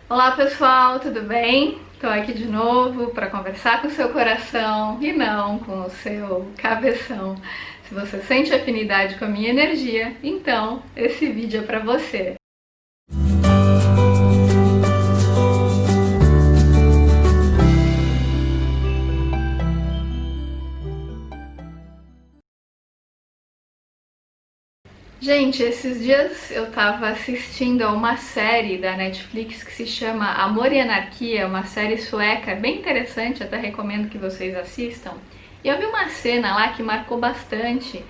Olá pessoal, tudo bem? Estou aqui de novo para conversar com o seu coração e não com o seu cabeção. Se você sente afinidade com a minha energia, então esse vídeo é para você. Gente, esses dias eu tava assistindo a uma série da Netflix que se chama Amor e Anarquia, uma série sueca bem interessante, até recomendo que vocês assistam. E eu vi uma cena lá que marcou bastante,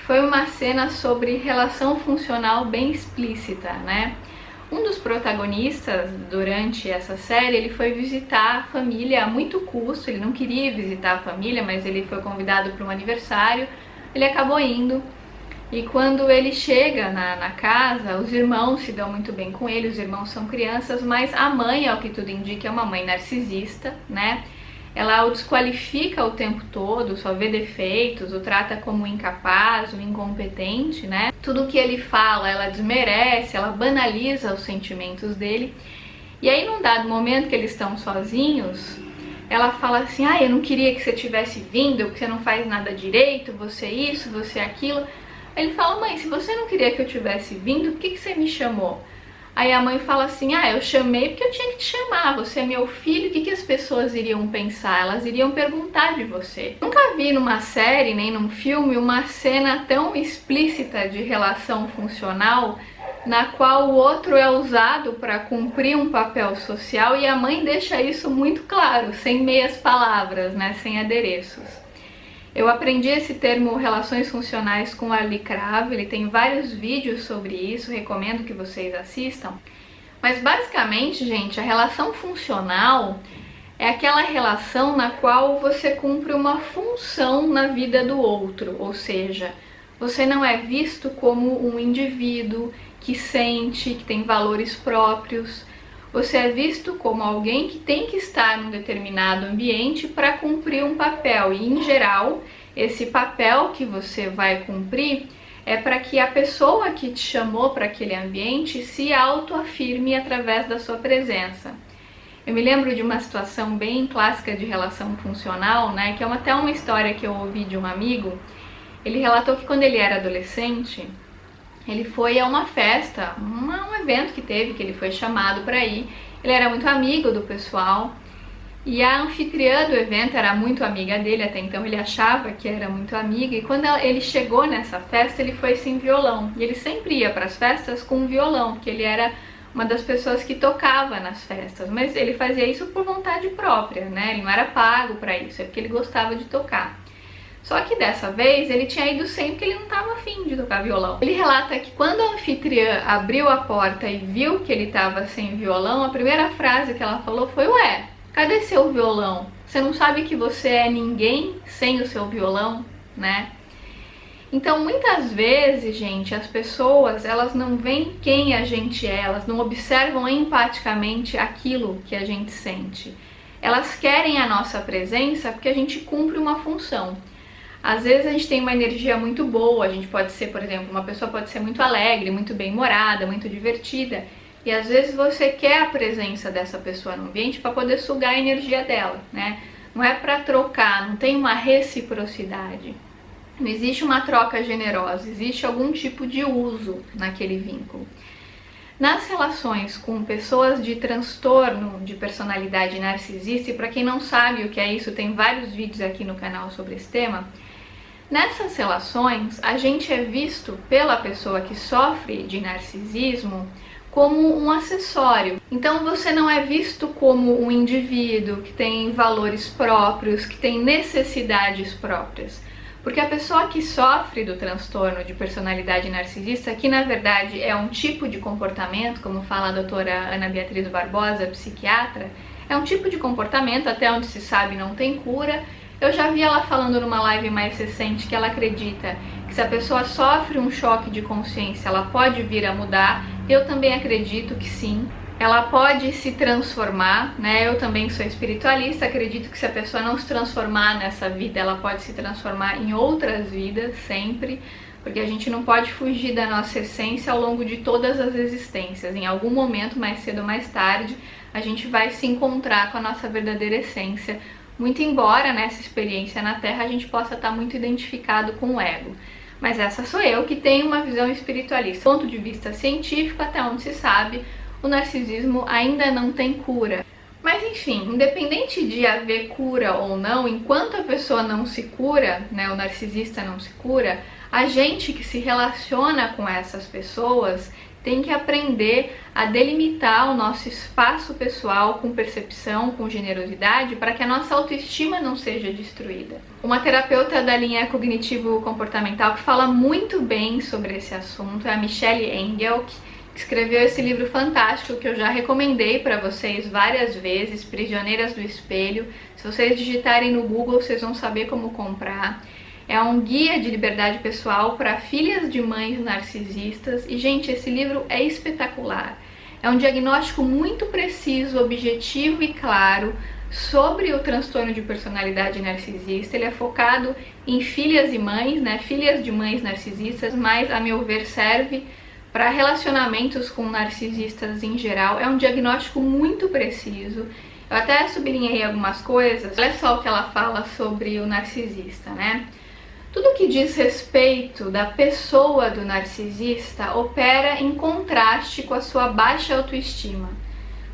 foi uma cena sobre relação funcional bem explícita, né? Um dos protagonistas durante essa série, ele foi visitar a família a muito custo, ele não queria visitar a família, mas ele foi convidado para um aniversário, ele acabou indo. E quando ele chega na casa, os irmãos se dão muito bem com ele, os irmãos são crianças, mas a mãe, ao que tudo indica, é uma mãe narcisista, né? Ela o desqualifica o tempo todo, só vê defeitos, o trata como incapaz, um incompetente, né? Tudo que ele fala, ela desmerece, ela banaliza os sentimentos dele. E aí, num dado momento que eles estão sozinhos, ela fala assim: eu não queria que você tivesse vindo, porque você não faz nada direito, você isso, você aquilo. Ele fala: mãe, se você não queria que eu tivesse vindo, por que você me chamou? Aí a mãe fala assim: eu chamei porque eu tinha que te chamar, você é meu filho, o que as pessoas iriam pensar? Elas iriam perguntar de você. Nunca vi numa série, nem num filme, uma cena tão explícita de relação funcional, na qual o outro é usado para cumprir um papel social, e a mãe deixa isso muito claro, sem meias palavras, né, sem adereços. Eu aprendi esse termo relações funcionais com o Ali Cravo, ele tem vários vídeos sobre isso, recomendo que vocês assistam. Mas basicamente, gente, a relação funcional é aquela relação na qual você cumpre uma função na vida do outro, ou seja, você não é visto como um indivíduo que sente, que tem valores próprios. Você é visto como alguém que tem que estar num determinado ambiente para cumprir um papel. E, em geral, esse papel que você vai cumprir é para que a pessoa que te chamou para aquele ambiente se autoafirme através da sua presença. Eu me lembro de uma situação bem clássica de relação funcional, né, que é até uma história que eu ouvi de um amigo. Ele relatou que quando ele era adolescente, ele foi a uma festa, um evento que teve, que ele foi chamado para ir. Ele era muito amigo do pessoal e a anfitriã do evento era muito amiga dele, até então ele achava que era muito amiga. E quando ele chegou nessa festa, ele foi sem violão. E ele sempre ia para as festas com um violão, porque ele era uma das pessoas que tocava nas festas. Mas ele fazia isso por vontade própria, né? Ele não era pago para isso, é porque ele gostava de tocar. Só que dessa vez ele tinha ido sem, porque ele não estava afim de tocar violão. Ele relata que quando a anfitriã abriu a porta e viu que ele estava sem violão, a primeira frase que ela falou foi: ué, cadê seu violão? Você não sabe que você é ninguém sem o seu violão, né? Então, muitas vezes, gente, as pessoas, elas não veem quem a gente é, elas não observam empaticamente aquilo que a gente sente. Elas querem a nossa presença porque a gente cumpre uma função. Às vezes a gente tem uma energia muito boa, a gente pode ser, por exemplo, uma pessoa pode ser muito alegre, muito bem-humorada, muito divertida, e às vezes você quer a presença dessa pessoa no ambiente para poder sugar a energia dela, né? Não é para trocar, não tem uma reciprocidade, não existe uma troca generosa, existe algum tipo de uso naquele vínculo. Nas relações com pessoas de transtorno de personalidade narcisista, e para quem não sabe o que é isso, tem vários vídeos aqui no canal sobre esse tema. Nessas relações, a gente é visto pela pessoa que sofre de narcisismo como um acessório. Então você não é visto como um indivíduo que tem valores próprios, que tem necessidades próprias. Porque a pessoa que sofre do transtorno de personalidade narcisista, que na verdade é um tipo de comportamento, como fala a doutora Ana Beatriz Barbosa, psiquiatra, é um tipo de comportamento, até onde se sabe não tem cura. Eu já vi ela falando numa live mais recente que ela acredita que se a pessoa sofre um choque de consciência, ela pode vir a mudar. Eu também acredito que sim. Ela pode se transformar, né? Eu também sou espiritualista, acredito que se a pessoa não se transformar nessa vida, ela pode se transformar em outras vidas, sempre. porque a gente não pode fugir da nossa essência ao longo de todas as existências. Em algum momento, mais cedo ou mais tarde, a gente vai se encontrar com a nossa verdadeira essência, muito embora nessa experiência na Terra a gente possa estar muito identificado com o ego. Mas essa sou eu, que tenho uma visão espiritualista. Do ponto de vista científico, até onde se sabe, o narcisismo ainda não tem cura. Mas enfim, independente de haver cura ou não, enquanto a pessoa não se cura, né, o narcisista não se cura, a gente que se relaciona com essas pessoas tem que aprender a delimitar o nosso espaço pessoal com percepção, com generosidade, para que a nossa autoestima não seja destruída. Uma terapeuta da linha cognitivo-comportamental que fala muito bem sobre esse assunto é a Michelle Engel, que escreveu esse livro fantástico que eu já recomendei para vocês várias vezes, Prisioneiras do Espelho. Se vocês digitarem no Google, vocês vão saber como comprar. É um guia de liberdade pessoal para filhas de mães narcisistas. E, gente, esse livro é espetacular. É um diagnóstico muito preciso, objetivo e claro sobre o transtorno de personalidade narcisista. Ele é focado em filhas e mães, né? Filhas de mães narcisistas, mas, a meu ver, serve para relacionamentos com narcisistas em geral. É um diagnóstico muito preciso. Eu até sublinhei algumas coisas. Olha só o que ela fala sobre o narcisista, né? Tudo que diz respeito da pessoa do narcisista opera em contraste com a sua baixa autoestima.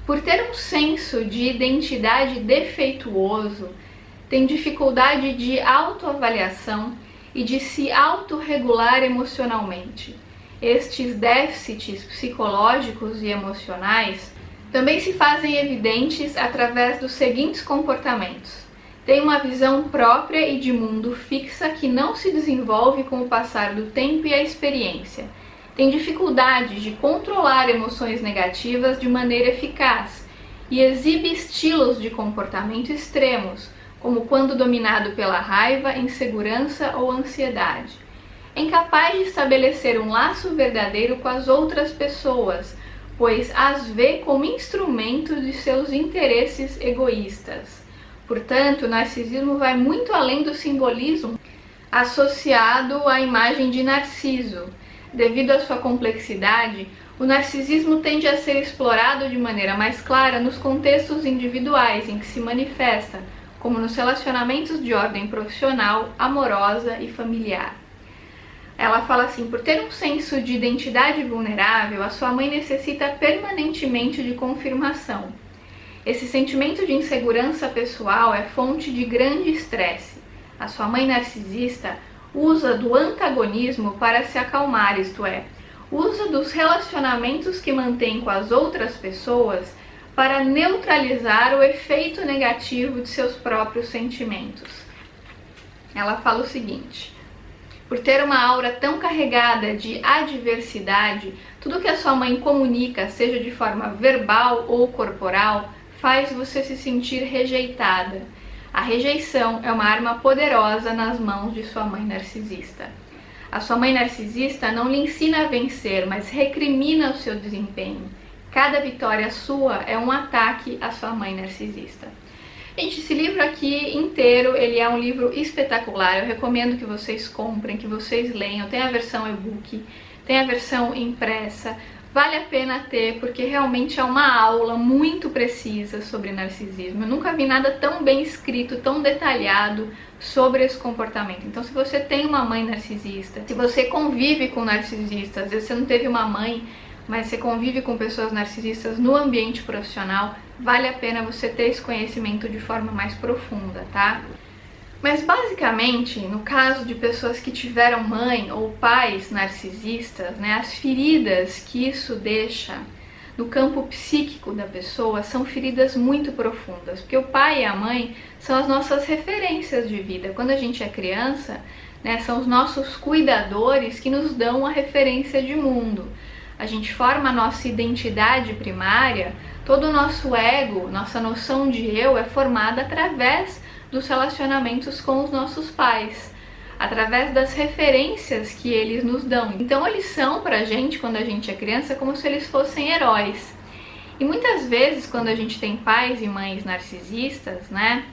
Por ter um senso de identidade defeituoso, tem dificuldade de autoavaliação e de se autorregular emocionalmente. Estes déficits psicológicos e emocionais também se fazem evidentes através dos seguintes comportamentos. Tem uma visão própria e de mundo fixa que não se desenvolve com o passar do tempo e a experiência. Tem dificuldade de controlar emoções negativas de maneira eficaz e exibe estilos de comportamento extremos, como quando dominado pela raiva, insegurança ou ansiedade. É incapaz de estabelecer um laço verdadeiro com as outras pessoas, pois as vê como instrumento de seus interesses egoístas. Portanto, o narcisismo vai muito além do simbolismo associado à imagem de Narciso. Devido à sua complexidade, o narcisismo tende a ser explorado de maneira mais clara nos contextos individuais em que se manifesta, como nos relacionamentos de ordem profissional, amorosa e familiar. Ela fala assim: por ter um senso de identidade vulnerável, a sua mãe necessita permanentemente de confirmação. Esse sentimento de insegurança pessoal é fonte de grande estresse. A sua mãe narcisista usa do antagonismo para se acalmar, isto é, usa dos relacionamentos que mantém com as outras pessoas para neutralizar o efeito negativo de seus próprios sentimentos. Ela fala o seguinte: por ter uma aura tão carregada de adversidade, tudo que a sua mãe comunica, seja de forma verbal ou corporal, faz você se sentir rejeitada. A rejeição é uma arma poderosa nas mãos de sua mãe narcisista. A sua mãe narcisista não lhe ensina a vencer, mas recrimina o seu desempenho. Cada vitória sua é um ataque à sua mãe narcisista. Gente, esse livro aqui inteiro, ele é um livro espetacular. Eu recomendo que vocês comprem, que vocês leiam. Tem a versão e-book, tem a versão impressa. Vale a pena ter, porque realmente é uma aula muito precisa sobre narcisismo. Eu nunca vi nada tão bem escrito, tão detalhado sobre esse comportamento. Então, se você tem uma mãe narcisista, se você convive com narcisistas, às vezes você não teve uma mãe, mas você convive com pessoas narcisistas no ambiente profissional, vale a pena você ter esse conhecimento de forma mais profunda, tá? Mas basicamente, no caso de pessoas que tiveram mãe ou pais narcisistas, né, as feridas que isso deixa no campo psíquico da pessoa são feridas muito profundas, porque o pai e a mãe são as nossas referências de vida. Quando a gente é criança, né, são os nossos cuidadores que nos dão a referência de mundo. A gente forma a nossa identidade primária, todo o nosso ego, nossa noção de eu é formada através dos relacionamentos com os nossos pais, através das referências que eles nos dão. Então eles são pra gente, quando a gente é criança, como se eles fossem heróis. E muitas vezes, quando a gente tem pais e mães narcisistas, né,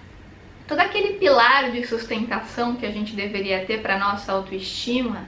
todo aquele pilar de sustentação que a gente deveria ter para nossa autoestima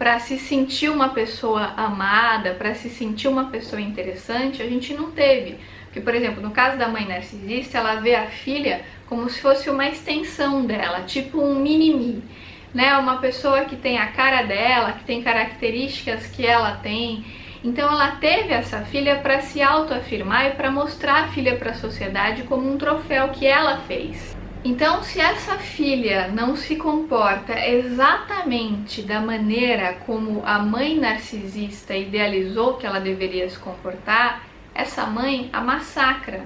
para se sentir uma pessoa amada, para se sentir uma pessoa interessante, a gente não teve. Porque, por exemplo, no caso da mãe narcisista, ela vê a filha como se fosse uma extensão dela, tipo um mini-me, né? Uma pessoa que tem a cara dela, que tem características que ela tem. Então ela teve essa filha para se autoafirmar e para mostrar a filha para a sociedade como um troféu que ela fez. Então, se essa filha não se comporta exatamente da maneira como a mãe narcisista idealizou que ela deveria se comportar, essa mãe a massacra.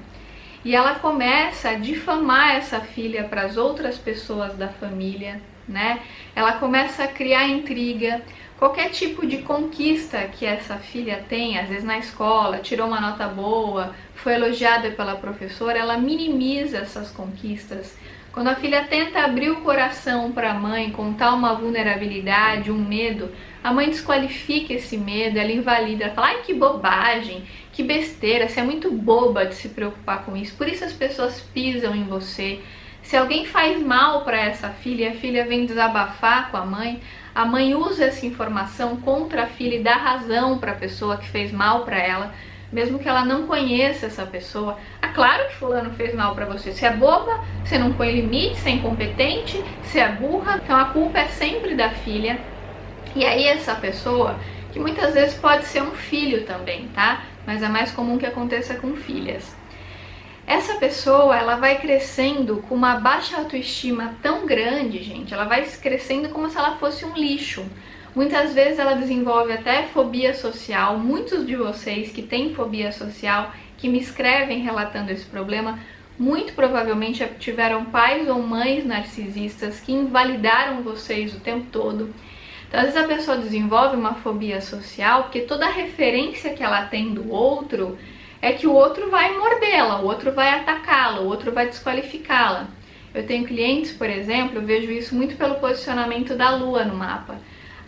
E ela começa a difamar essa filha para as outras pessoas da família, né? Ela começa a criar intriga. Qualquer tipo de conquista que essa filha tem, às vezes na escola, tirou uma nota boa, foi elogiada pela professora, ela minimiza essas conquistas. Quando a filha tenta abrir o coração para a mãe, contar uma vulnerabilidade, um medo, a mãe desqualifica esse medo, ela invalida, ela fala: ai, que bobagem, que besteira, você é muito boba de se preocupar com isso, por isso as pessoas pisam em você. Se alguém faz mal para essa filha, a filha vem desabafar com a mãe usa essa informação contra a filha e dá razão para a pessoa que fez mal para ela, mesmo que ela não conheça essa pessoa. Ah, claro que fulano fez mal para você, você é boba, você não põe limite, você é incompetente, você é burra, então a culpa é sempre da filha. E aí essa pessoa, que muitas vezes pode ser um filho também, tá? Mas é mais comum que aconteça com filhas. Essa pessoa, ela vai crescendo com uma baixa autoestima tão grande, gente, ela vai crescendo como se ela fosse um lixo. Muitas vezes ela desenvolve até fobia social. Muitos de vocês que têm fobia social, que me escrevem relatando esse problema, muito provavelmente tiveram pais ou mães narcisistas que invalidaram vocês o tempo todo. Então, às vezes a pessoa desenvolve uma fobia social porque toda a referência que ela tem do outro é que o outro vai mordê-la, o outro vai atacá-la, o outro vai desqualificá-la. Eu tenho clientes, por exemplo, eu vejo isso muito pelo posicionamento da lua no mapa.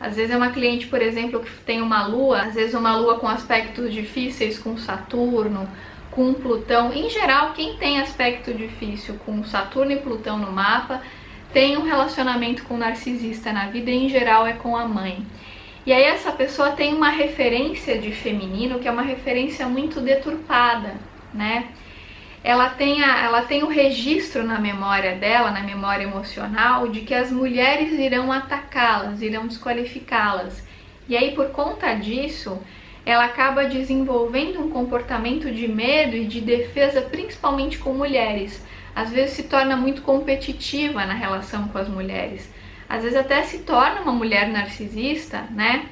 Às vezes é uma cliente, por exemplo, que tem uma lua, às vezes uma lua com aspectos difíceis com Saturno, com Plutão. Em geral, quem tem aspecto difícil com Saturno e Plutão no mapa tem um relacionamento com o narcisista na vida, e em geral é com a mãe. E aí essa pessoa tem uma referência de feminino que é uma referência muito deturpada, né? Ela tem o registro na memória dela, na memória emocional, de que as mulheres irão atacá-las, irão desqualificá-las. E aí, por conta disso, ela acaba desenvolvendo um comportamento de medo e de defesa, principalmente com mulheres. Às vezes se torna muito competitiva na relação com as mulheres. Às vezes até se torna uma mulher narcisista, né?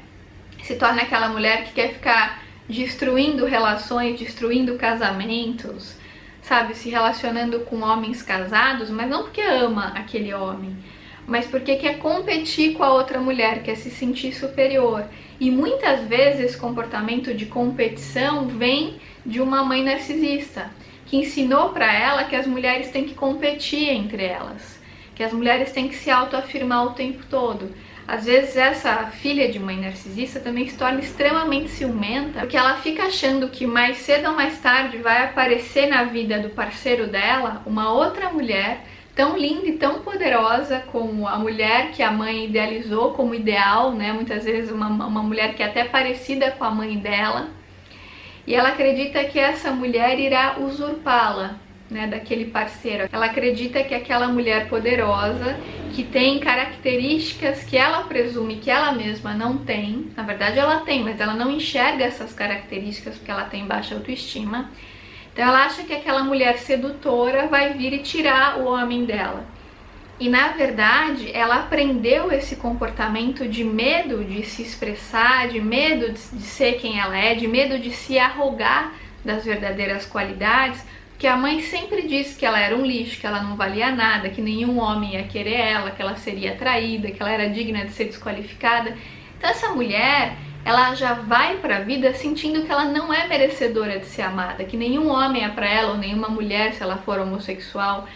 Se torna aquela mulher que quer ficar destruindo relações, destruindo casamentos, sabe? Se relacionando com homens casados, mas não porque ama aquele homem, mas porque quer competir com a outra mulher, quer se sentir superior. E muitas vezes esse comportamento de competição vem de uma mãe narcisista, que ensinou para ela que as mulheres têm que competir entre elas, que as mulheres têm que se autoafirmar o tempo todo. Às vezes essa filha de mãe narcisista também se torna extremamente ciumenta, porque ela fica achando que mais cedo ou mais tarde vai aparecer na vida do parceiro dela uma outra mulher tão linda e tão poderosa como a mulher que a mãe idealizou como ideal, né? Muitas vezes uma mulher que é até parecida com a mãe dela. E ela acredita que essa mulher irá usurpá-la, né, daquele parceiro. Ela acredita que aquela mulher poderosa, que tem características que ela presume que ela mesma não tem, na verdade ela tem, mas ela não enxerga essas características porque ela tem baixa autoestima. Então ela acha que aquela mulher sedutora vai vir e tirar o homem dela. E na verdade ela aprendeu esse comportamento de medo de se expressar, de medo de ser quem ela é, de medo de se arrogar das verdadeiras qualidades, porque a mãe sempre disse que ela era um lixo, que ela não valia nada, que nenhum homem ia querer ela, que ela seria traída, que ela era digna de ser desqualificada. Então essa mulher, ela já vai para a vida sentindo que ela não é merecedora de ser amada, que nenhum homem é para ela, ou nenhuma mulher se ela for homossexual.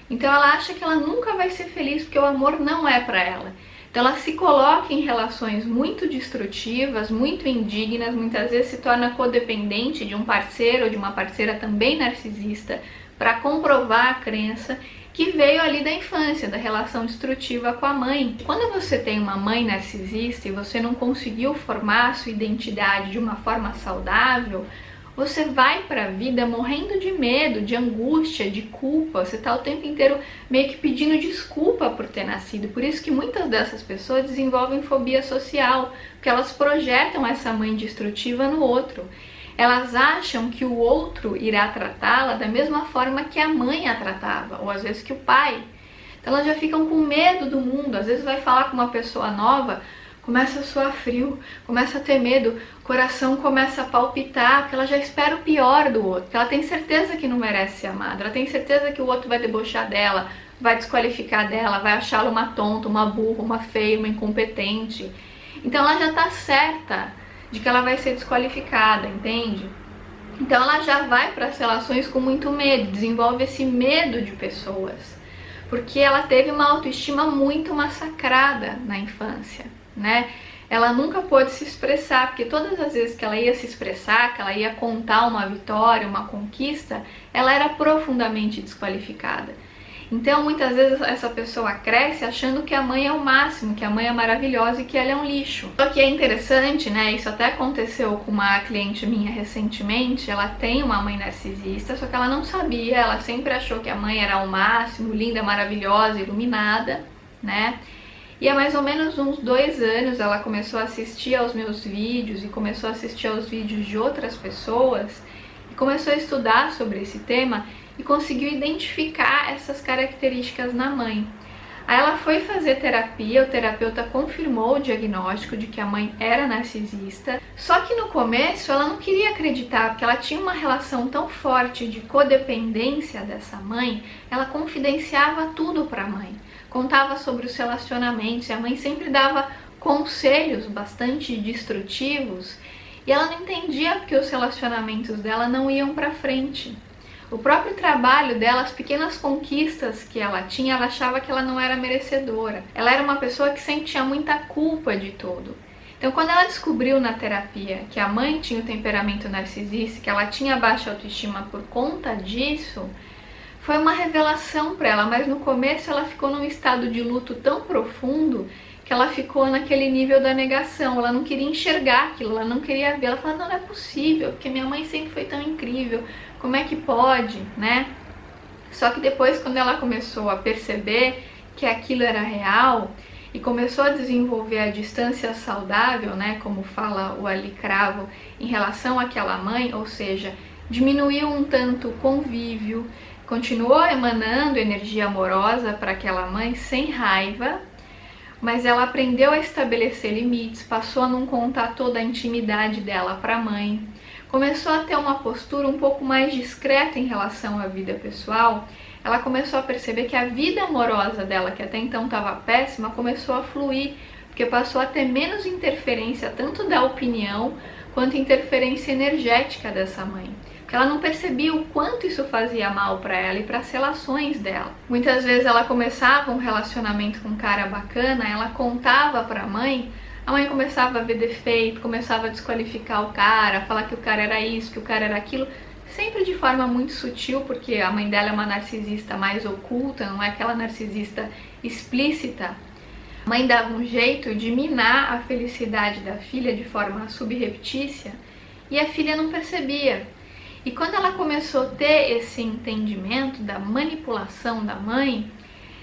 Então ela acha que ela nunca vai ser feliz porque o amor não é para ela. Então ela se coloca em relações muito destrutivas, muito indignas, muitas vezes se torna codependente de um parceiro ou de uma parceira também narcisista para comprovar a crença. que veio ali da infância, da relação destrutiva com a mãe. Quando você tem uma mãe narcisista e você não conseguiu formar a sua identidade de uma forma saudável, você vai para a vida morrendo de medo, de angústia, de culpa. Você está o tempo inteiro meio que pedindo desculpa por ter nascido. Por isso que muitas dessas pessoas desenvolvem fobia social, porque elas projetam essa mãe destrutiva no outro. Elas acham que o outro irá tratá-la da mesma forma que a mãe a tratava, ou às vezes que o pai. Então elas já ficam com medo do mundo. Às vezes vai falar com uma pessoa nova, começa a suar frio, começa a ter medo, o coração começa a palpitar, porque ela já espera o pior do outro, porque ela tem certeza que não merece ser amada, ela tem certeza que o outro vai debochar dela, vai desqualificar dela, vai achá-la uma tonta, uma burra, uma feia, uma incompetente. Então ela já está certa de que ela vai ser desqualificada, entende? Então ela já vai para as relações com muito medo, desenvolve esse medo de pessoas, porque ela teve uma autoestima muito massacrada na infância, né? Ela nunca pôde se expressar, porque todas as vezes que ela ia se expressar, que ela ia contar uma vitória, uma conquista, ela era profundamente desqualificada. Então, muitas vezes essa pessoa cresce achando que a mãe é o máximo, que a mãe é maravilhosa e que ela é um lixo. Só que é interessante, né? Isso até aconteceu com uma cliente minha recentemente. Ela tem uma mãe narcisista, só que ela não sabia. Ela sempre achou que a mãe era o máximo, linda, maravilhosa, iluminada, né? E há mais ou menos uns 2 anos ela começou a assistir aos meus vídeos e começou a assistir aos vídeos de outras pessoas e começou a estudar sobre esse tema e conseguiu identificar essas características na mãe. Aí ela foi fazer terapia, o terapeuta confirmou o diagnóstico de que a mãe era narcisista, só que no começo ela não queria acreditar, porque ela tinha uma relação tão forte de codependência dessa mãe, ela confidenciava tudo para a mãe, contava sobre os relacionamentos, e a mãe sempre dava conselhos bastante destrutivos, e ela não entendia porque os relacionamentos dela não iam para frente. O próprio trabalho dela, as pequenas conquistas que ela tinha, ela achava que ela não era merecedora. Ela era uma pessoa que sempre tinha muita culpa de tudo. Então, quando ela descobriu na terapia que a mãe tinha o temperamento narcisista, que ela tinha baixa autoestima por conta disso, foi uma revelação para ela. Mas no começo ela ficou num estado de luto tão profundo que ela ficou naquele nível da negação. Ela não queria enxergar aquilo, ela não queria ver. Ela falou, não é possível, porque minha mãe sempre foi tão incrível. Como é que pode, né? Só que depois, quando ela começou a perceber que aquilo era real e começou a desenvolver a distância saudável, né, como fala o Ali Cravo, em relação àquela mãe, ou seja, diminuiu um tanto o convívio, continuou emanando energia amorosa para aquela mãe sem raiva, mas ela aprendeu a estabelecer limites, passou a não contar toda a intimidade dela para a mãe, começou a ter uma postura um pouco mais discreta em relação à vida pessoal. Ela começou a perceber que a vida amorosa dela, que até então estava péssima, começou a fluir, porque passou a ter menos interferência tanto da opinião quanto interferência energética dessa mãe. Porque ela não percebia o quanto isso fazia mal para ela e para as relações dela. Muitas vezes ela começava um relacionamento com um cara bacana, ela contava para a mãe começava a ver defeito, começava a desqualificar o cara, falar que o cara era isso, que o cara era aquilo, sempre de forma muito sutil, porque a mãe dela é uma narcisista mais oculta, não é aquela narcisista explícita. A mãe dava um jeito de minar a felicidade da filha de forma subreptícia e a filha não percebia. E quando ela começou a ter esse entendimento da manipulação da mãe,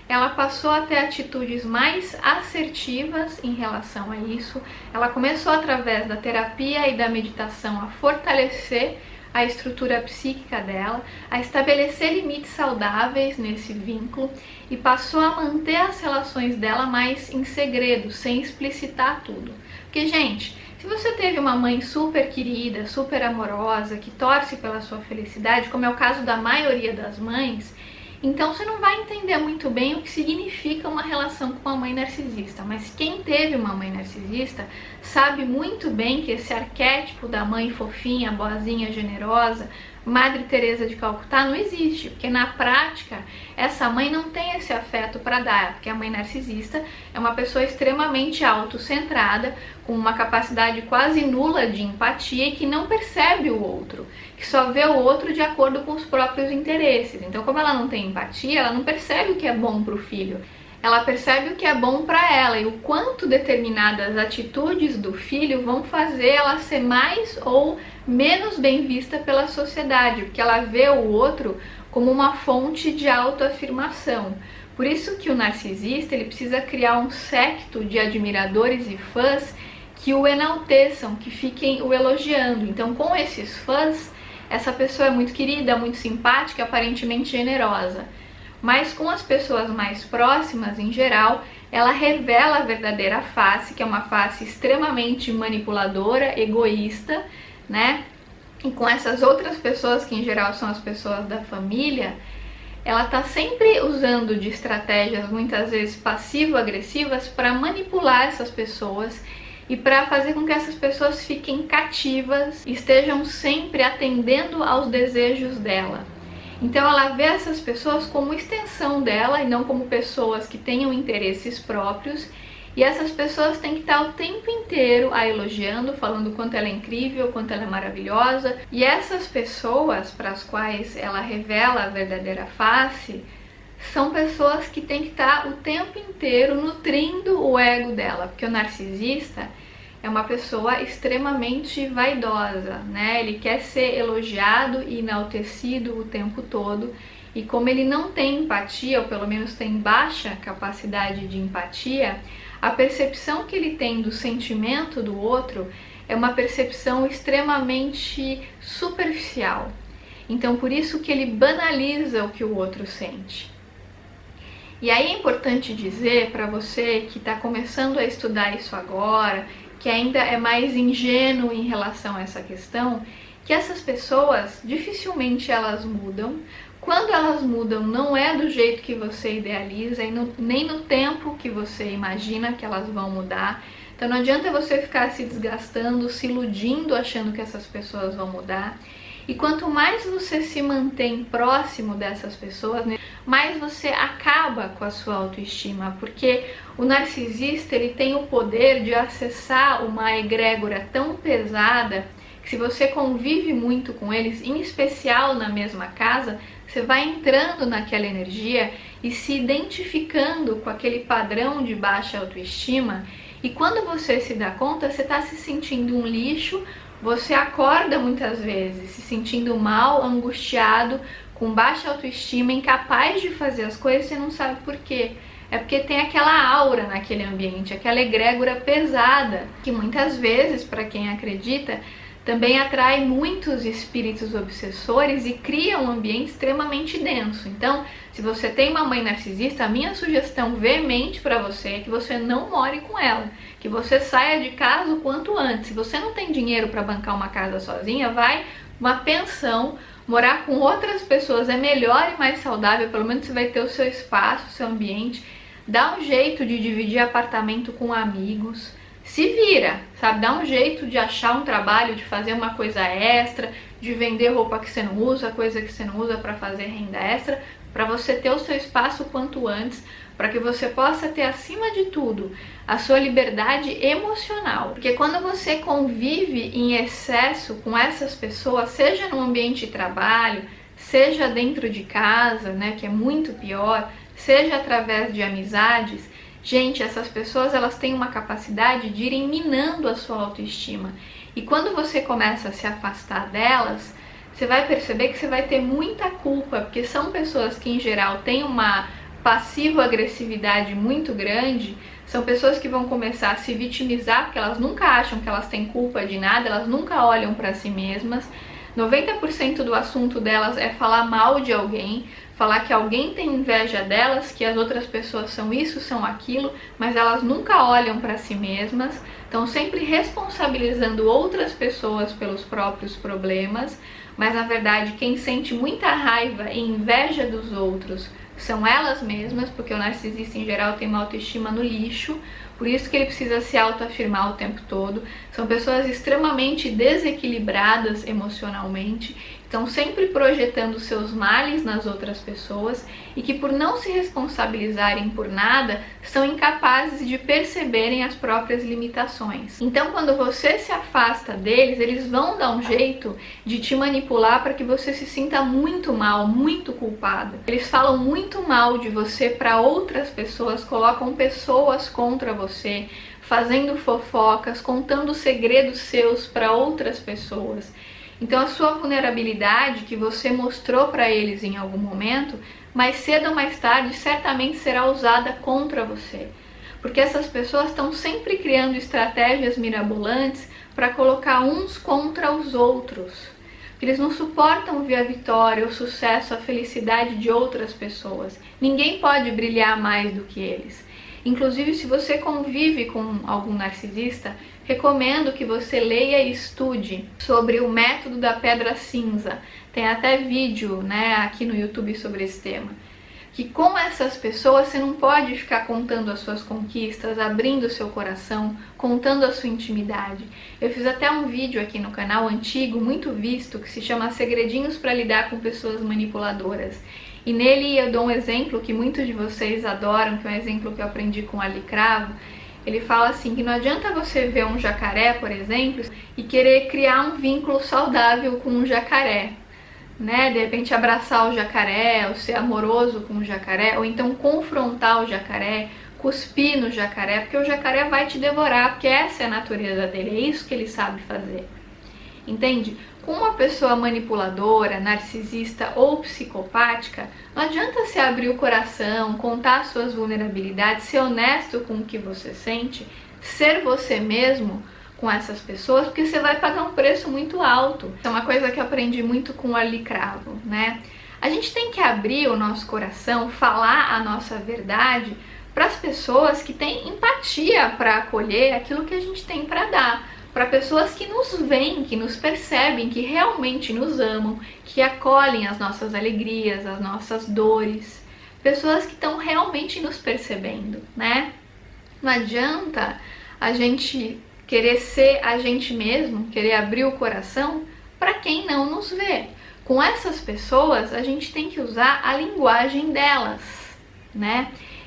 ela passou a ter atitudes mais assertivas em relação a isso. Ela começou, através da terapia e da meditação, a fortalecer a estrutura psíquica dela, a estabelecer limites saudáveis nesse vínculo e passou a manter as relações dela mais em segredo, sem explicitar tudo. Porque, gente, se você teve uma mãe super querida, super amorosa, que torce pela sua felicidade, como é o caso da maioria das mães, então você não vai entender muito bem o que significa uma relação com uma mãe narcisista. Mas quem teve uma mãe narcisista sabe muito bem que esse arquétipo da mãe fofinha, boazinha, generosa, Madre Teresa de Calcutá não existe, porque na prática essa mãe não tem esse afeto para dar, porque a mãe narcisista é uma pessoa extremamente autocentrada, com uma capacidade quase nula de empatia e que não percebe o outro, que só vê o outro de acordo com os próprios interesses. Então, como ela não tem empatia, ela não percebe o que é bom para o filho. Ela percebe o que é bom para ela e o quanto determinadas atitudes do filho vão fazer ela ser mais ou menos bem vista pela sociedade, porque ela vê o outro como uma fonte de autoafirmação. Por isso que o narcisista ele precisa criar um séquito de admiradores e fãs que o enalteçam, que fiquem o elogiando. Então, com esses fãs, essa pessoa é muito querida, muito simpática, aparentemente generosa. Mas com as pessoas mais próximas, em geral, ela revela a verdadeira face, que é uma face extremamente manipuladora, egoísta, né? E com essas outras pessoas, que em geral são as pessoas da família, ela tá sempre usando de estratégias, muitas vezes passivo-agressivas, para manipular essas pessoas e para fazer com que essas pessoas fiquem cativas, estejam sempre atendendo aos desejos dela. Então ela vê essas pessoas como extensão dela e não como pessoas que tenham interesses próprios. E essas pessoas têm que estar o tempo inteiro a elogiando, falando o quanto ela é incrível, o quanto ela é maravilhosa. E essas pessoas para as quais ela revela a verdadeira face são pessoas que têm que estar o tempo inteiro nutrindo o ego dela, porque o narcisista é uma pessoa extremamente vaidosa, né? Ele quer ser elogiado e enaltecido o tempo todo, e como ele não tem empatia, ou pelo menos tem baixa capacidade de empatia, a percepção que ele tem do sentimento do outro é uma percepção extremamente superficial. Então, por isso que ele banaliza o que o outro sente. E aí é importante dizer para você que está começando a estudar isso agora, que ainda é mais ingênuo em relação a essa questão, que essas pessoas dificilmente elas mudam. Quando elas mudam, não é do jeito que você idealiza e nem no tempo que você imagina que elas vão mudar. Então não adianta você ficar se desgastando, se iludindo, achando que essas pessoas vão mudar. E quanto mais você se mantém próximo dessas pessoas, né, mais você acaba com a sua autoestima, porque o narcisista ele tem o poder de acessar uma egrégora tão pesada que se você convive muito com eles, em especial na mesma casa, você vai entrando naquela energia e se identificando com aquele padrão de baixa autoestima, e quando você se dá conta, você está se sentindo um lixo. Você acorda muitas vezes se sentindo mal, angustiado, com baixa autoestima, incapaz de fazer as coisas, você não sabe por quê. É porque tem aquela aura naquele ambiente, aquela egrégora pesada, que muitas vezes, para quem acredita, também atrai muitos espíritos obsessores e cria um ambiente extremamente denso. Então, se você tem uma mãe narcisista, a minha sugestão veemente para você é que você não more com ela, que você saia de casa o quanto antes. Se você não tem dinheiro para bancar uma casa sozinha, vai uma pensão, morar com outras pessoas é melhor e mais saudável, pelo menos você vai ter o seu espaço, o seu ambiente. Dá um jeito de dividir apartamento com amigos. Se vira, sabe? Dá um jeito de achar um trabalho, de fazer uma coisa extra, de vender roupa que você não usa, coisa que você não usa para fazer renda extra, para você ter o seu espaço quanto antes, para que você possa ter, acima de tudo, a sua liberdade emocional. Porque quando você convive em excesso com essas pessoas, seja no ambiente de trabalho, seja dentro de casa, né, que é muito pior, seja através de amizades, gente, essas pessoas elas têm uma capacidade de irem minando a sua autoestima. E quando você começa a se afastar delas, você vai perceber que você vai ter muita culpa, porque são pessoas que em geral têm uma passivo-agressividade muito grande, são pessoas que vão começar a se vitimizar, porque elas nunca acham que elas têm culpa de nada, elas nunca olham para si mesmas. 90% do assunto delas é falar mal de alguém, falar que alguém tem inveja delas, que as outras pessoas são isso, são aquilo, mas elas nunca olham para si mesmas, estão sempre responsabilizando outras pessoas pelos próprios problemas, mas na verdade quem sente muita raiva e inveja dos outros são elas mesmas, porque o narcisista em geral tem uma autoestima no lixo, por isso que ele precisa se autoafirmar o tempo todo. São pessoas extremamente desequilibradas emocionalmente, estão sempre projetando seus males nas outras pessoas e que, por não se responsabilizarem por nada, são incapazes de perceberem as próprias limitações. Então, quando você se afasta deles, eles vão dar um jeito de te manipular para que você se sinta muito mal, muito culpada. Eles falam muito mal de você para outras pessoas, colocam pessoas contra você, fazendo fofocas, contando segredos seus para outras pessoas. Então a sua vulnerabilidade que você mostrou para eles em algum momento, mais cedo ou mais tarde, certamente será usada contra você. Porque essas pessoas estão sempre criando estratégias mirabolantes para colocar uns contra os outros. Eles não suportam ver a vitória, o sucesso, a felicidade de outras pessoas. Ninguém pode brilhar mais do que eles. Inclusive, se você convive com algum narcisista, recomendo que você leia e estude sobre o método da pedra cinza. Tem até vídeo, aqui no YouTube sobre esse tema. Que com essas pessoas você não pode ficar contando as suas conquistas, abrindo o seu coração, contando a sua intimidade. Eu fiz até um vídeo aqui no canal antigo, muito visto, que se chama Segredinhos para lidar com pessoas manipuladoras. E nele eu dou um exemplo que muitos de vocês adoram, que é um exemplo que eu aprendi com Ali Cravo. Ele fala assim, que não adianta você ver um jacaré, por exemplo, e querer criar um vínculo saudável com um jacaré. De repente abraçar o jacaré, ou ser amoroso com o jacaré, ou então confrontar o jacaré, cuspir no jacaré, porque o jacaré vai te devorar, porque essa é a natureza dele, é isso que ele sabe fazer. Entende? Com uma pessoa manipuladora, narcisista ou psicopática, não adianta você abrir o coração, contar suas vulnerabilidades, ser honesto com o que você sente, ser você mesmo com essas pessoas, porque você vai pagar um preço muito alto. É uma coisa que eu aprendi muito com o Ali Cravo, A gente tem que abrir o nosso coração, falar a nossa verdade para as pessoas que têm empatia para acolher aquilo que a gente tem para dar. Para pessoas que nos veem, que nos percebem, que realmente nos amam, que acolhem as nossas alegrias, as nossas dores. Pessoas que estão realmente nos percebendo, Não adianta a gente querer ser a gente mesmo, querer abrir o coração para quem não nos vê. Com essas pessoas, a gente tem que usar a linguagem delas,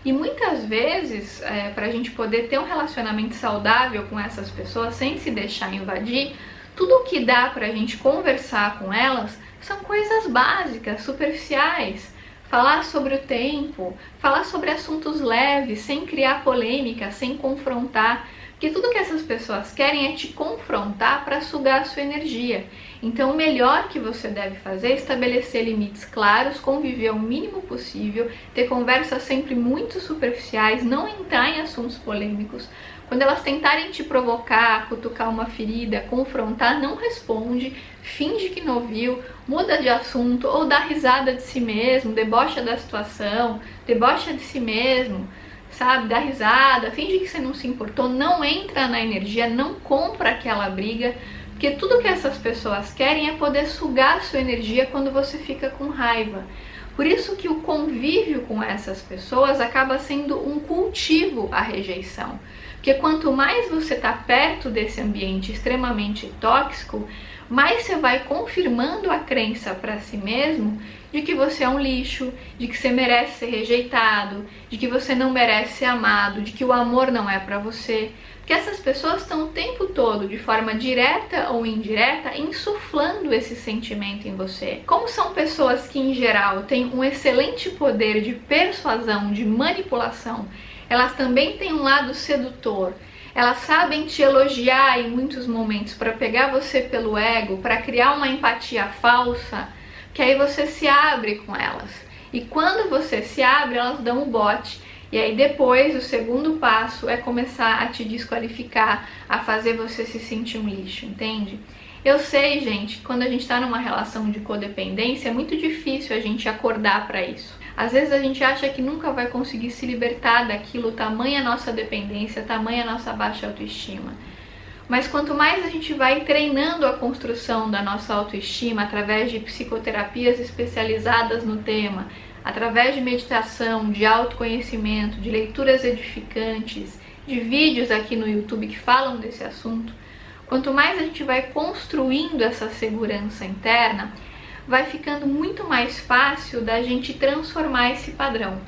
E muitas vezes, para a gente poder ter um relacionamento saudável com essas pessoas, sem se deixar invadir, tudo o que dá para a gente conversar com elas são coisas básicas, superficiais. Falar sobre o tempo, falar sobre assuntos leves, sem criar polêmica, sem confrontar. Porque tudo que essas pessoas querem é te confrontar para sugar a sua energia. Então o melhor que você deve fazer é estabelecer limites claros, conviver o mínimo possível, ter conversas sempre muito superficiais, não entrar em assuntos polêmicos. Quando elas tentarem te provocar, cutucar uma ferida, confrontar, não responde, finge que não ouviu, muda de assunto ou dá risada de si mesmo, debocha da situação, debocha de si mesmo. Dá risada, finge que você não se importou, não entra na energia, não compra aquela briga, porque tudo que essas pessoas querem é poder sugar a sua energia quando você fica com raiva. Por isso que o convívio com essas pessoas acaba sendo um cultivo à rejeição. Porque quanto mais você está perto desse ambiente extremamente tóxico, mais você vai confirmando a crença para si mesmo de que você é um lixo, de que você merece ser rejeitado, de que você não merece ser amado, de que o amor não é para você. Porque essas pessoas estão o tempo todo, de forma direta ou indireta, insuflando esse sentimento em você. Como são pessoas que, em geral, têm um excelente poder de persuasão, de manipulação, elas também têm um lado sedutor. Elas sabem te elogiar em muitos momentos para pegar você pelo ego, para criar uma empatia falsa, que aí você se abre com elas. E quando você se abre, elas dão um bote. E aí depois, o segundo passo é começar a te desqualificar, a fazer você se sentir um lixo, entende? Eu sei, gente, quando a gente está numa relação de codependência, é muito difícil a gente acordar para isso. Às vezes a gente acha que nunca vai conseguir se libertar daquilo, tamanha a nossa dependência, tamanha a nossa baixa autoestima. Mas quanto mais a gente vai treinando a construção da nossa autoestima através de psicoterapias especializadas no tema, através de meditação, de autoconhecimento, de leituras edificantes, de vídeos aqui no YouTube que falam desse assunto, quanto mais a gente vai construindo essa segurança interna, vai ficando muito mais fácil da gente transformar esse padrão.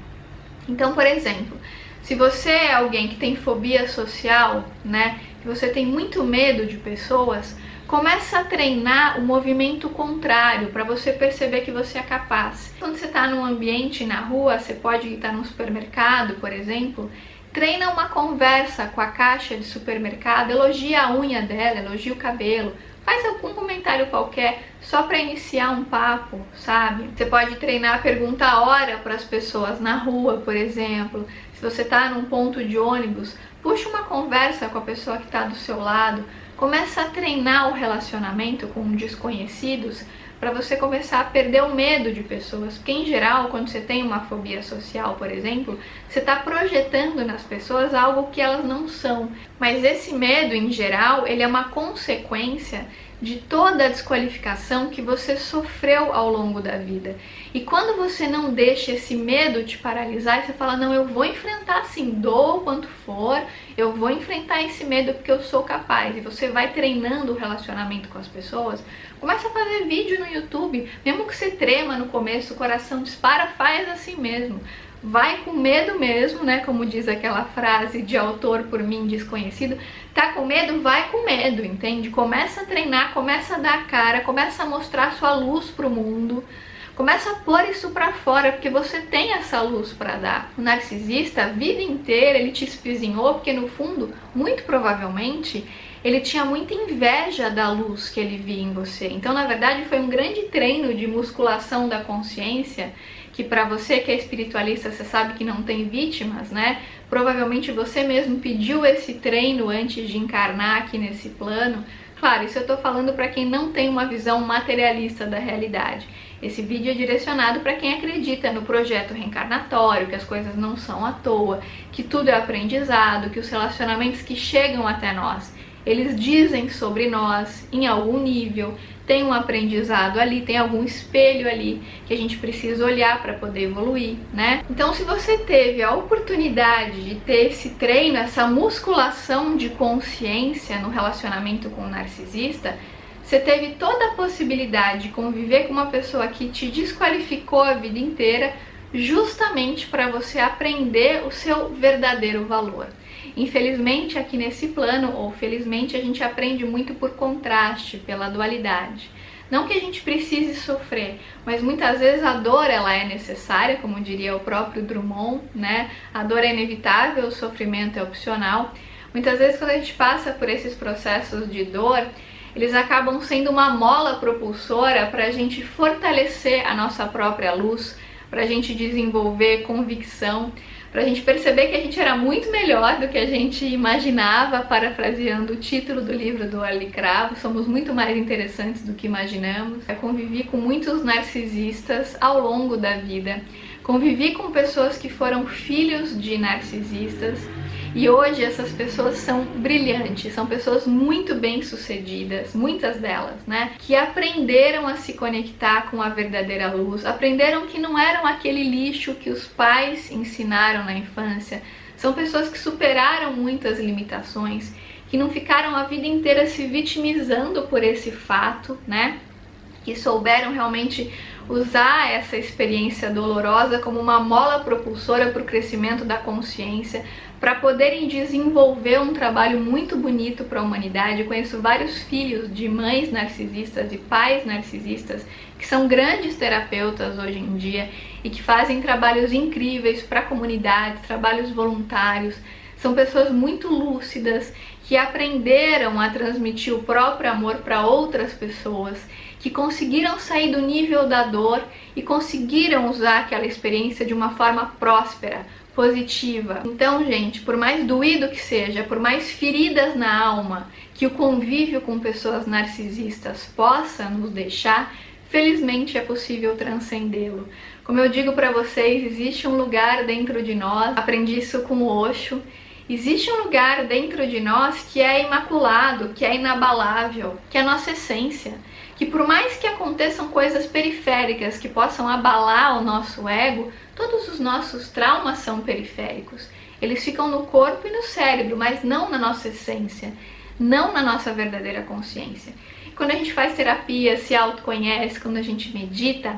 Então, por exemplo, se você é alguém que tem fobia social, né, que você tem muito medo de pessoas, começa a treinar o movimento contrário para você perceber que você é capaz. Quando você está num ambiente na rua, você pode estar num supermercado, por exemplo, treina uma conversa com a caixa de supermercado, elogia a unha dela, elogia o cabelo, faz algum comentário qualquer só para iniciar um papo, sabe? Você pode treinar a pergunta a hora para as pessoas na rua, por exemplo. Se você está num ponto de ônibus, puxa uma conversa com a pessoa que está do seu lado. Começa a treinar o relacionamento com desconhecidos para você começar a perder o medo de pessoas. Porque, em geral, quando você tem uma fobia social, por exemplo, você está projetando nas pessoas algo que elas não são. Mas esse medo, em geral, ele é uma consequência de toda a desqualificação que você sofreu ao longo da vida. E quando você não deixa esse medo te paralisar, você fala, não, eu vou enfrentar assim, doa o quanto for, eu vou enfrentar esse medo porque eu sou capaz. E você vai treinando o relacionamento com as pessoas, começa a fazer vídeo no YouTube, mesmo que você trema no começo, o coração dispara, faz assim mesmo. Vai com medo mesmo, né? Como diz aquela frase de autor por mim desconhecido. Tá com medo? Vai com medo, entende? Começa a treinar, começa a dar a cara, começa a mostrar sua luz pro mundo. Começa a pôr isso pra fora, porque você tem essa luz pra dar. O narcisista, a vida inteira, ele te espizinhou, porque no fundo, muito provavelmente, ele tinha muita inveja da luz que ele via em você. Então, na verdade, foi um grande treino de musculação da consciência, que para você que é espiritualista, você sabe que não tem vítimas, né? Provavelmente você mesmo pediu esse treino antes de encarnar aqui nesse plano. Claro, isso eu tô falando para quem não tem uma visão materialista da realidade. Esse vídeo é direcionado para quem acredita no projeto reencarnatório, que as coisas não são à toa, que tudo é aprendizado, que os relacionamentos que chegam até nós, eles dizem sobre nós em algum nível, tem um aprendizado ali, tem algum espelho ali que a gente precisa olhar para poder evoluir, né? Então, se você teve a oportunidade de ter esse treino, essa musculação de consciência no relacionamento com o narcisista, você teve toda a possibilidade de conviver com uma pessoa que te desqualificou a vida inteira, justamente para você aprender o seu verdadeiro valor. Infelizmente, aqui nesse plano, ou felizmente, a gente aprende muito por contraste, pela dualidade. Não que a gente precise sofrer, mas muitas vezes a dor ela é necessária, como diria o próprio Drummond, né? A dor é inevitável, o sofrimento é opcional. Muitas vezes, quando a gente passa por esses processos de dor, eles acabam sendo uma mola propulsora para a gente fortalecer a nossa própria luz, para a gente desenvolver convicção, para a gente perceber que a gente era muito melhor do que a gente imaginava, parafraseando o título do livro do Arlie Cravo, somos muito mais interessantes do que imaginamos. Eu convivi com muitos narcisistas ao longo da vida, convivi com pessoas que foram filhos de narcisistas, e hoje essas pessoas são brilhantes, são pessoas muito bem-sucedidas, muitas delas, né? Que aprenderam a se conectar com a verdadeira luz, aprenderam que não eram aquele lixo que os pais ensinaram na infância. São pessoas que superaram muitas limitações, que não ficaram a vida inteira se vitimizando por esse fato, né? Que souberam realmente usar essa experiência dolorosa como uma mola propulsora para o crescimento da consciência, para poderem desenvolver um trabalho muito bonito para a humanidade. Eu conheço vários filhos de mães narcisistas e pais narcisistas que são grandes terapeutas hoje em dia e que fazem trabalhos incríveis para comunidades, trabalhos voluntários. São pessoas muito lúcidas que aprenderam a transmitir o próprio amor para outras pessoas, que conseguiram sair do nível da dor e conseguiram usar aquela experiência de uma forma próspera, positiva. Então, gente, por mais doído que seja, por mais feridas na alma que o convívio com pessoas narcisistas possa nos deixar, felizmente é possível transcendê-lo. Como eu digo para vocês, existe um lugar dentro de nós, aprendi isso com o Osho, existe um lugar dentro de nós que é imaculado, que é inabalável, que é a nossa essência. Que por mais que aconteçam coisas periféricas que possam abalar o nosso ego, todos os nossos traumas são periféricos. Eles ficam no corpo e no cérebro, mas não na nossa essência. não na nossa verdadeira consciência. Quando a gente faz terapia, se autoconhece, quando a gente medita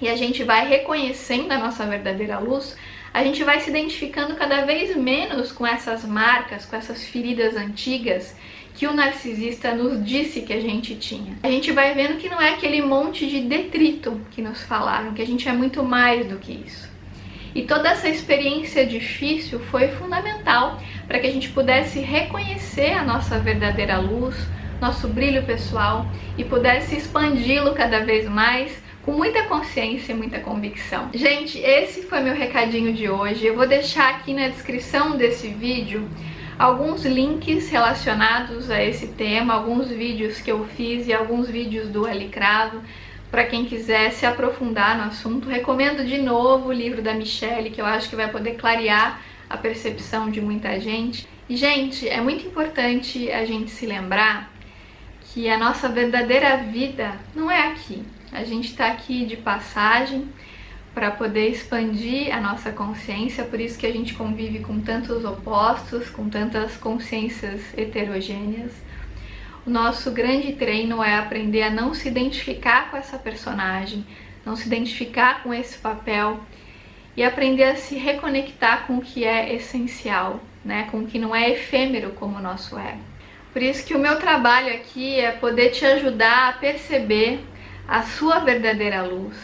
e a gente vai reconhecendo a nossa verdadeira luz, a gente vai se identificando cada vez menos com essas marcas, com essas feridas antigas que o narcisista nos disse que a gente tinha. A gente vai vendo que não é aquele monte de detrito que nos falaram, que a gente é muito mais do que isso. E toda essa experiência difícil foi fundamental para que a gente pudesse reconhecer a nossa verdadeira luz, nosso brilho pessoal e pudesse expandi-lo cada vez mais com muita consciência e muita convicção. Gente, esse foi meu recadinho de hoje. Eu vou deixar aqui na descrição desse vídeo alguns links relacionados a esse tema, alguns vídeos que eu fiz e alguns vídeos do Ali Cravo, para quem quiser se aprofundar no assunto. Recomendo de novo o livro da Michelle, que eu acho que vai poder clarear a percepção de muita gente. E, gente, é muito importante a gente se lembrar que a nossa verdadeira vida não é aqui. A gente está aqui de passagem para poder expandir a nossa consciência, por isso que a gente convive com tantos opostos, com tantas consciências heterogêneas. O nosso grande treino é aprender a não se identificar com essa personagem, não se identificar com esse papel e aprender a se reconectar com o que é essencial, né? Com o que não é efêmero como o nosso ego. Por isso que o meu trabalho aqui é poder te ajudar a perceber a sua verdadeira luz,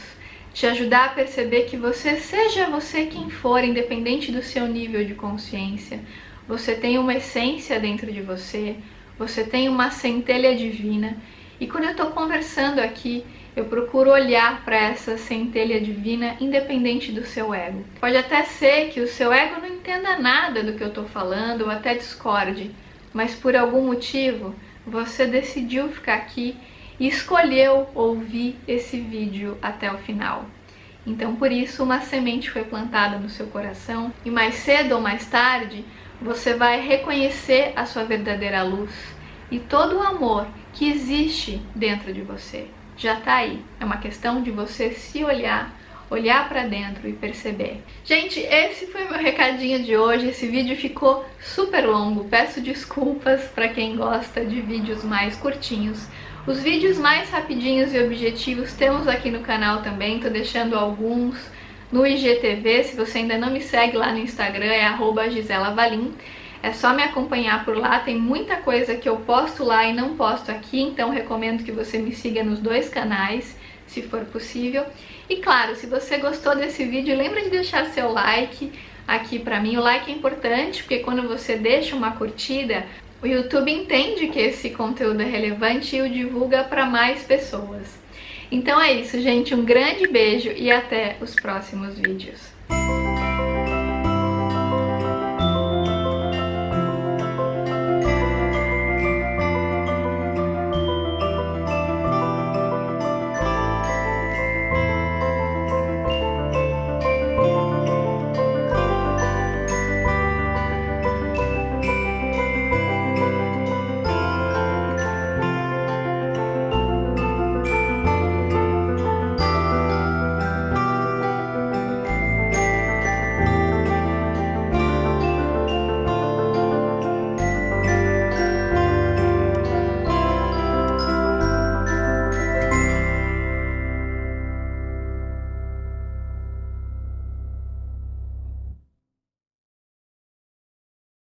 te ajudar a perceber que você, seja você quem for, independente do seu nível de consciência, você tem uma essência dentro de você, você tem uma centelha divina. E quando eu estou conversando aqui, eu procuro olhar para essa centelha divina independente do seu ego. Pode até ser que o seu ego não entenda nada do que eu estou falando ou até discorde, mas por algum motivo você decidiu ficar aqui e escolheu ouvir esse vídeo até o final. Então por isso uma semente foi plantada no seu coração e mais cedo ou mais tarde você vai reconhecer a sua verdadeira luz e todo o amor que existe dentro de você. Já tá aí, é uma questão de você se olhar para dentro e perceber. Gente, esse foi o meu recadinho de hoje. Esse vídeo ficou super longo, peço desculpas para quem gosta de vídeos mais curtinhos. Os vídeos mais rapidinhos e objetivos temos aqui no canal também, tô deixando alguns no IGTV. Se você ainda não me segue lá no Instagram, é @GiselaValim. É só me acompanhar por lá, tem muita coisa que eu posto lá e não posto aqui, então recomendo que você me siga nos dois canais, se for possível. E claro, se você gostou desse vídeo, lembra de deixar seu like aqui pra mim. O like é importante, porque quando você deixa uma curtida, o YouTube entende que esse conteúdo é relevante e o divulga para mais pessoas. Então é isso, gente. Um grande beijo e até os próximos vídeos.